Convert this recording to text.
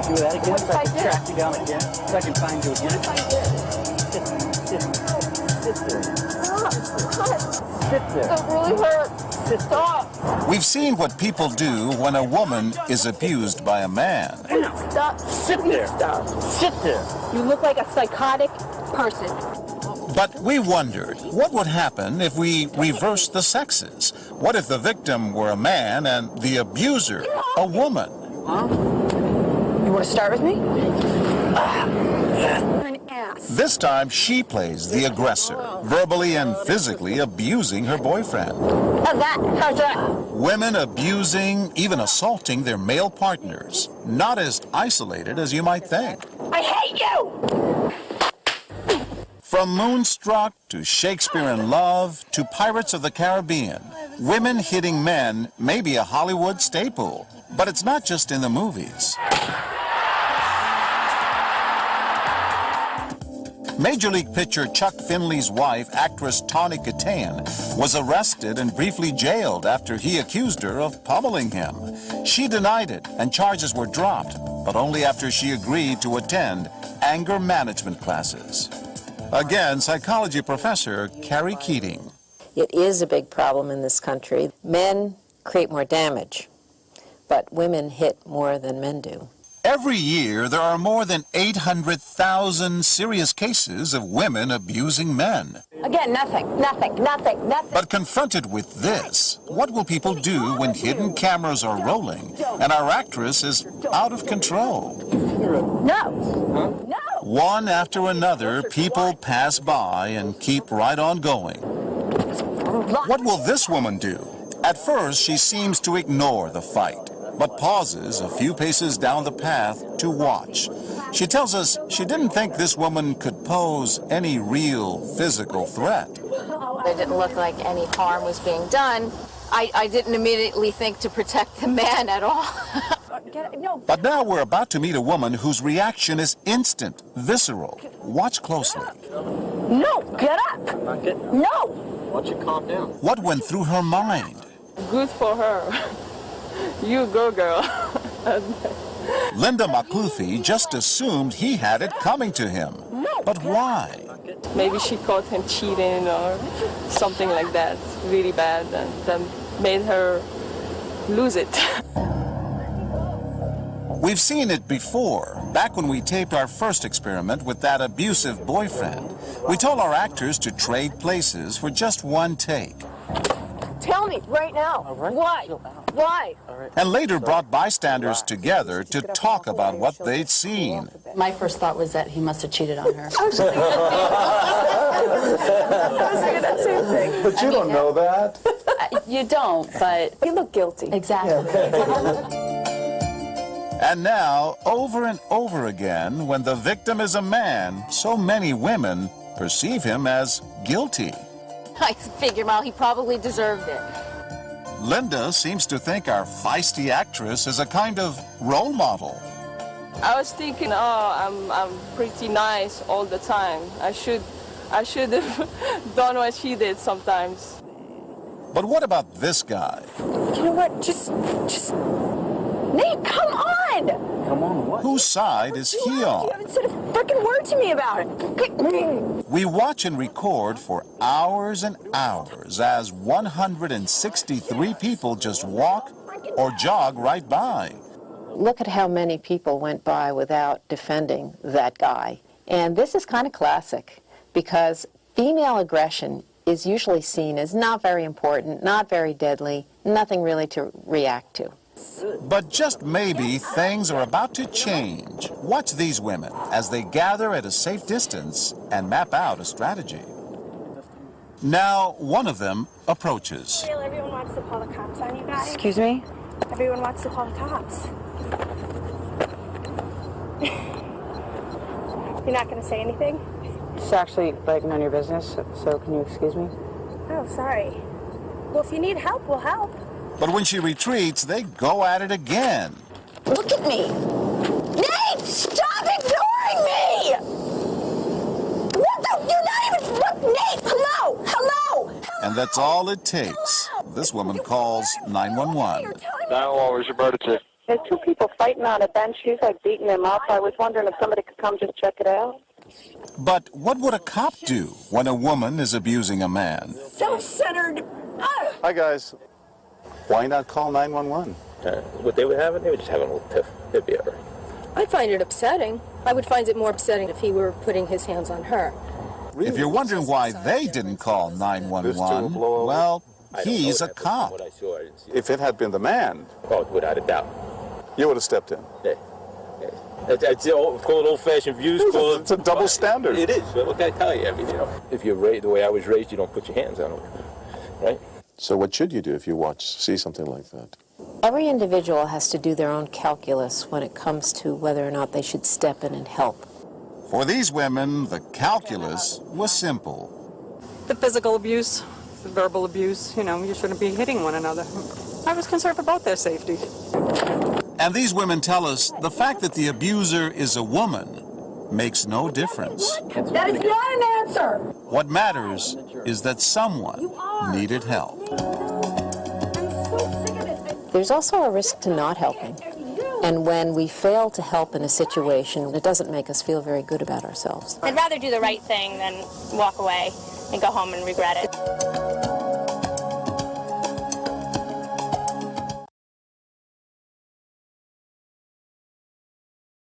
Do that again. What if I did? Track you down again. So I can find you again. What if I did? Sit there. Sit there. It really hurts. Stop. We've seen what people do when a woman is abused by a man. Stop. Sit there. Stop. Sit there. You look like a psychotic person. But we wondered, what would happen if we reversed the sexes? What if the victim were a man and the abuser a woman? You want to start with me? You're an ass. This time she plays the aggressor, verbally and physically abusing her boyfriend. How's that? How's that? Women abusing, even assaulting their male partners. Not as isolated as you might think. I hate you! From Moonstruck to Shakespeare in Love to Pirates of the Caribbean, women hitting men may be a Hollywood staple, but it's not just in the movies. Major League pitcher Chuck Finley's wife, actress Tawny Kitaen, was arrested and briefly jailed after he accused her of pummeling him. She denied it and charges were dropped, but only after she agreed to attend anger management classes. Again, psychology professor Carrie Keating. It is a big problem in this country. Men create more damage, but women hit more than men do. Every year, there are more than 800,000 serious cases of women abusing men. Again, nothing. But confronted with this, what will people do when hidden cameras are rolling and our actress is out of control? No. No. One after another, people pass by and keep right on going. What will this woman do? At first, she seems to ignore the fight, but pauses a few paces down the path to watch. She tells us she didn't think this woman could pose any real physical threat. It didn't look like any harm was being done. I didn't immediately think to protect the man at all. But now we're about to meet a woman whose reaction is instant, visceral. Watch closely. No, get up. No. Why don't you calm down? What went through her mind? Good for her. You go, girl. Linda McLuffy just assumed he had it coming to him. But why? Maybe she caught him cheating or something like that, really bad, and then made her lose it. We've seen it before, back when we taped our first experiment with that abusive boyfriend. We told our actors to trade places for just one take. Tell me right now. Why? Why? And later brought bystanders together to talk about what they'd seen. My first thought was that he must have cheated on her. I was thinking that same thing. But you don't know that. You don't, but... You look guilty. Exactly. And now, over and over again, when the victim is a man, so many women perceive him as guilty. I figured, well, he probably deserved it. Linda seems to think our feisty actress is a kind of role model. I was thinking, oh, I'm pretty nice all the time. I should have done what she did sometimes. But what about this guy? You know what? Just... Nate, come on! Come on, what? Whose side is he You on? haven't said a freaking word to me about it. We watch and record for hours and hours as 163 people just walk or jog right by. Look at how many people went by without defending that guy. And this is kind of classic because female aggression is usually seen as not very important, not very deadly, nothing really to react to. But just maybe things are about to change. Watch these women as they gather at a safe distance and map out a strategy. Now, one of them approaches. Everyone wants to call the cops on you guys. Excuse me? Everyone wants to call the cops. You're not going to say anything? It's actually like none of your business, so can you excuse me? Oh, sorry. Well, if you need help, we'll help. But when she retreats, they go at it again. Look at me. Nate, stop ignoring me! What the? You're not even... Look, Nate, hello! Hello! And that's all it takes. This woman calls 911. 911, where's your emergency? There's two people fighting on a bench. She's like beating them up. I was wondering if somebody could come just check it out. But what would a cop do when a woman is abusing a man? Self-centered. Hi, guys. Why not call 911? What they would have, they would just have a little tiff. They'd be all right. I find it upsetting. I would find it more upsetting if he were putting his hands on her. Really? If you're wondering why they didn't call 911, well, he's a cop. If it had been the man, Oh, without a doubt. you would have stepped in. Yeah. It's call it old-fashioned views. It's a double standard. It is. What can I tell you? I mean, if you're raised the way I was raised, you don't put your hands on them, right? So what should you do if you see something like that? Every individual has to do their own calculus when it comes to whether or not they should step in and help. For these women, the calculus was simple. The physical abuse, the verbal abuse, you shouldn't be hitting one another. I was concerned for both their safety. And these women tell us the fact that the abuser is a woman makes no difference. That is not an answer. What matters is that someone needed help. There's also a risk to not helping. And when we fail to help in a situation, it doesn't make us feel very good about ourselves. I'd rather do the right thing than walk away and go home and regret it.